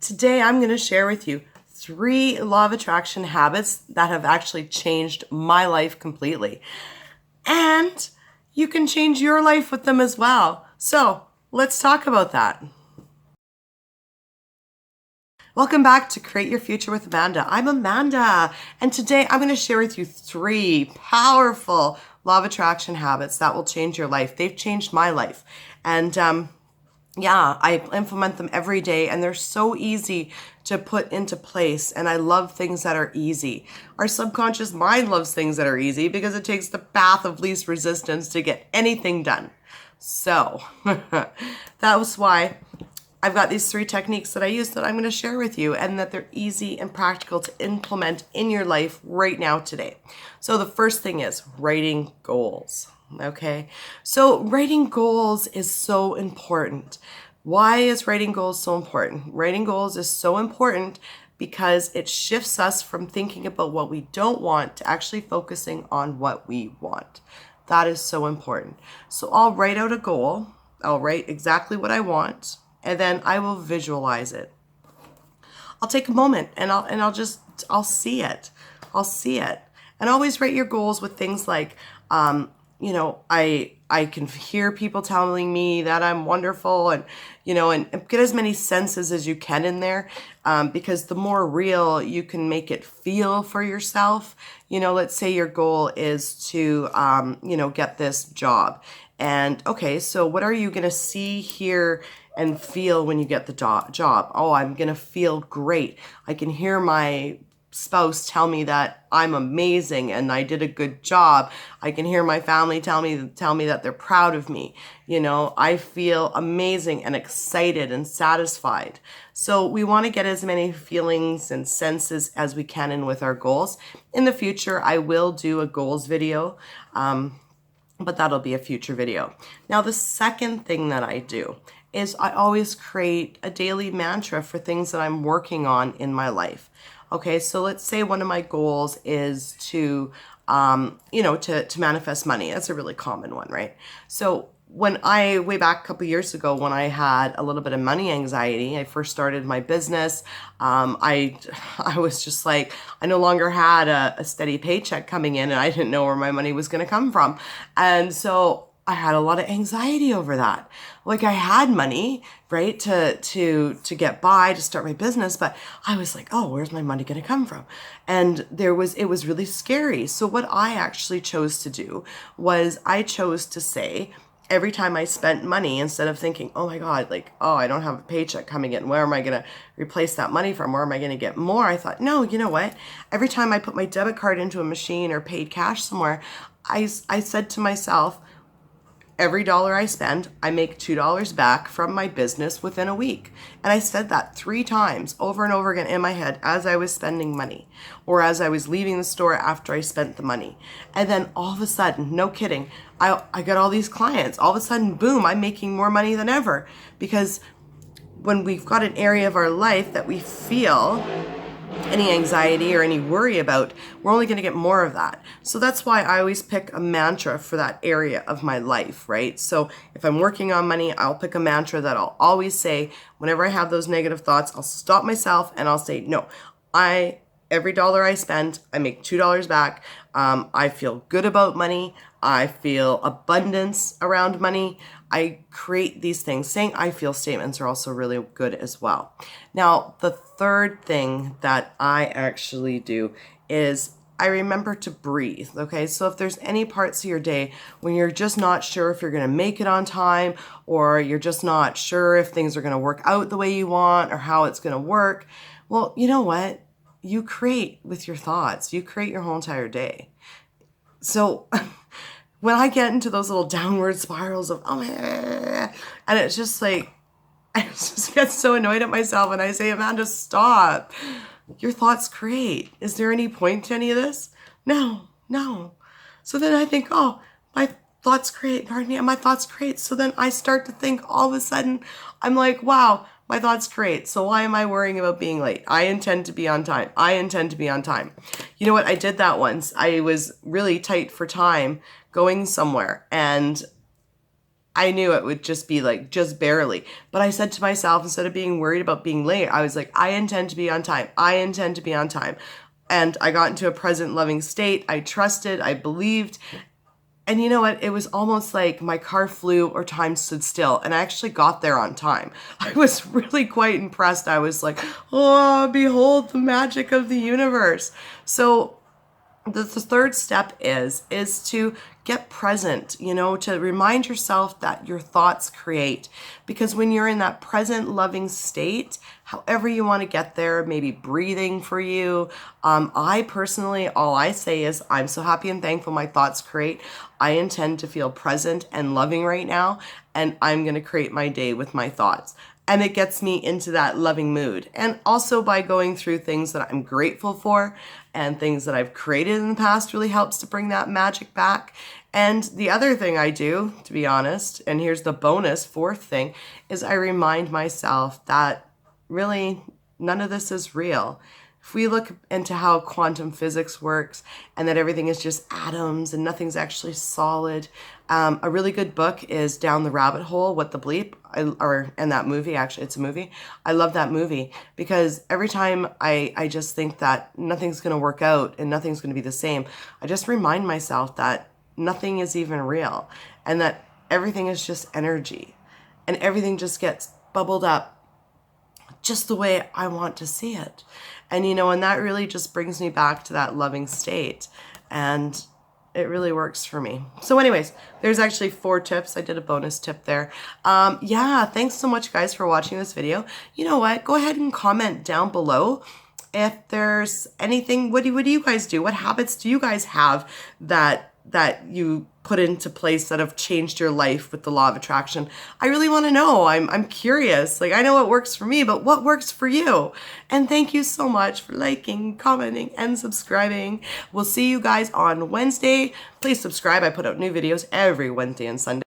Today I'm going to share with you 3 law of attraction habits that have actually changed my life completely. And you can change your life with them as well. So let's talk about that. Welcome back to Create Your Future with Amanda. I'm Amanda, and today I'm going to share with you 3 powerful law of attraction habits that will change your life. They've changed my life. And I implement them every day, and they're so easy to put into place. And I love things that are easy. Our subconscious mind loves things that are easy because it takes the path of least resistance to get anything done. So that was why I've got these 3 techniques that I use that I'm going to share with you, and that they're easy and practical to implement in your life right now today. So the first thing is writing goals. Okay, so writing goals is so important. Why is writing goals so important? Writing goals is so important because it shifts us from thinking about what we don't want to actually focusing on what we want. That is so important. So I'll write out a goal. I'll write exactly what I want, and then I will visualize it. I'll take a moment and I'll see it. I'll see it. And always write your goals with things like, I can hear people telling me that I'm wonderful, and get as many senses as you can in there, because the more real you can make it feel for yourself. Let's say your goal is to, get this job. And okay, so what are you going to see, hear, and feel when you get the job? Oh, I'm going to feel great. I can hear my spouse tell me that I'm amazing and I did a good job. I can hear my family tell me that they're proud of me. I feel amazing and excited and satisfied. So we want to get as many feelings and senses as we can in with our goals. In the future, I will do a goals video, but that'll be a future video. Now, the second thing that I do is I always create a daily mantra for things that I'm working on in my life. Okay, so let's say one of my goals is to manifest money. That's a really common one, right? So way back a couple years ago, when I had a little bit of money anxiety, I first started my business. I was just like, I no longer had a steady paycheck coming in, and I didn't know where my money was going to come from. And so I had a lot of anxiety over that. Like, I had money, right, to get by, to start my business, but I was like, oh, where's my money going to come from? And it was really scary. So what I actually chose to do was I chose to say, every time I spent money, instead of thinking, oh my God, I don't have a paycheck coming in, where am I going to replace that money from? Where am I going to get more? I thought, no, you know what? Every time I put my debit card into a machine or paid cash somewhere, I said to myself, every dollar I spend, I make $2 back from my business within a week. And I said that 3 times over and over again in my head as I was spending money, or as I was leaving the store after I spent the money. And then all of a sudden, no kidding, I got all these clients. All of a sudden, boom, I'm making more money than ever. Because when we've got an area of our life that we feel any anxiety or any worry about, we're only going to get more of that. So that's why I always pick a mantra for that area of my life, right? So if I'm working on money, I'll pick a mantra that I'll always say whenever I have those negative thoughts. I'll stop myself and I'll say, no, every dollar I spend, I make $2 back. I feel good about money. I feel abundance around money. I create these things. Saying I feel statements are also really good as well. Now, the third thing that I actually do is I remember to breathe. Okay, so if there's any parts of your day when you're just not sure if you're going to make it on time, or you're just not sure if things are going to work out the way you want or how it's going to work, well, you know what? You create with your thoughts. You create your whole entire day. So when I get into those little downward spirals of, and it's just like, I just get so annoyed at myself, and I say, Amanda, stop. Your thoughts create. Is there any point to any of this? No. So then I think, oh, my thoughts create. My thoughts create. So then I start to think, all of a sudden, I'm like, wow, my thoughts create. So why am I worrying about being late? I intend to be on time. You know what? I did that once. I was really tight for time going somewhere, and I knew it would just be like just barely. But I said to myself, instead of being worried about being late, I was like, I intend to be on time. I intend to be on time. And I got into a present loving state. I trusted, I believed. And you know what? It was almost like my car flew or time stood still. And I actually got there on time. I was really quite impressed. I was like, oh, behold the magic of the universe. So the third step is to get present, you know, to remind yourself that your thoughts create. Because when you're in that present loving state, however you want to get there, maybe breathing for you. I personally, all I say is, I'm so happy and thankful my thoughts create. I intend to feel present and loving right now, and I'm going to create my day with my thoughts. And it gets me into that loving mood. And also by going through things that I'm grateful for and things that I've created in the past really helps to bring that magic back. And the other thing I do, to be honest, and here's the bonus, fourth thing, is I remind myself that really none of this is real. If we look into how quantum physics works and that everything is just atoms and nothing's actually solid, a really good book is Down the Rabbit Hole, What the Bleep, and that movie, actually, it's a movie. I love that movie because every time I just think that nothing's going to work out and nothing's going to be the same, I just remind myself that nothing is even real and that everything is just energy and everything just gets bubbled up just the way I want to see it. And, you know, and that really just brings me back to that loving state. And it really works for me. So anyways, there's actually 4 tips. I did a bonus tip there. Yeah, thanks so much, guys, for watching this video. You know what? Go ahead and comment down below if there's anything. What do you guys do? What habits do you guys have that you put into place that have changed your life with the law of attraction? I really want to know. I'm curious. Like, I know what works for me, but what works for you? And thank you so much for liking, commenting, and subscribing. We'll see you guys on Wednesday. Please subscribe. I put out new videos every Wednesday and Sunday.